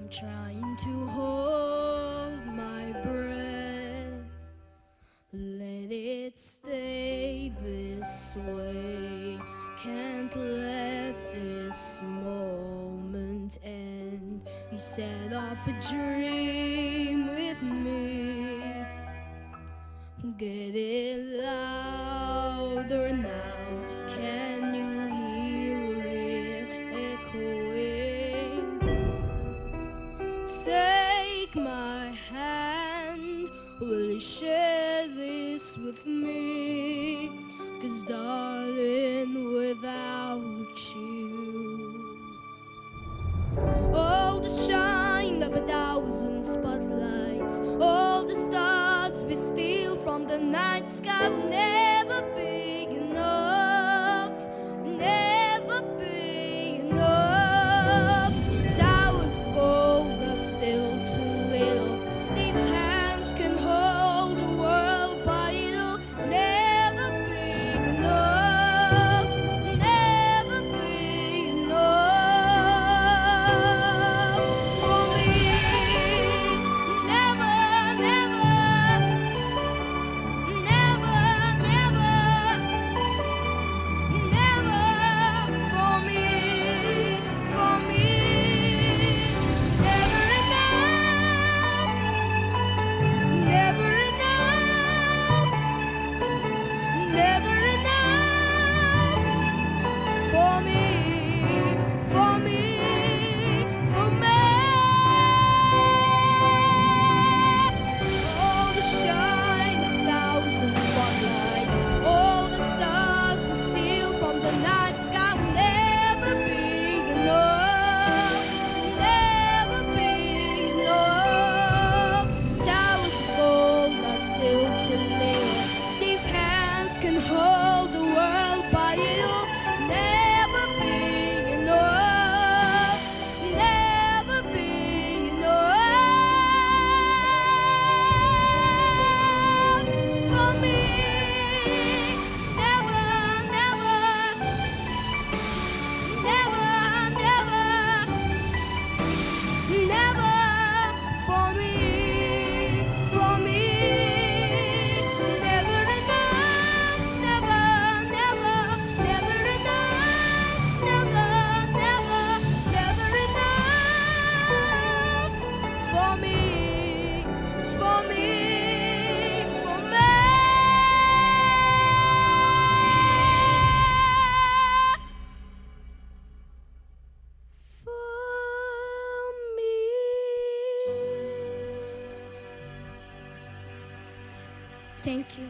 trying to hold my breath. Let it stay this way. Can't let this moment end. You set off a dream with me. Get it louder now. Can you hear it echoing? Take my hand. Will you share this with me? 'Cause darling, without you, all the shine of 1,000 spotlights, all the stars we steal from the night sky will never be enough, never be enough. Towers of gold are still too little. These hands can hold the world, but it'll never be enough, never be enough for me. Never, never, never, never, never for me, for me. Never enough, never enough, never enough for me, for me, for me. All the shine of 1,000 spotlights, all the stars we steal from the night sky will never be enough, never be enough. Towers of gold are still too little. These hands can hold the world, but it'll never be enough, never be enough for me. Never, never, never, never, never for me, for me. Never enough, never, never, never enough, never, never, never enough for me, for me, for me. Thank you.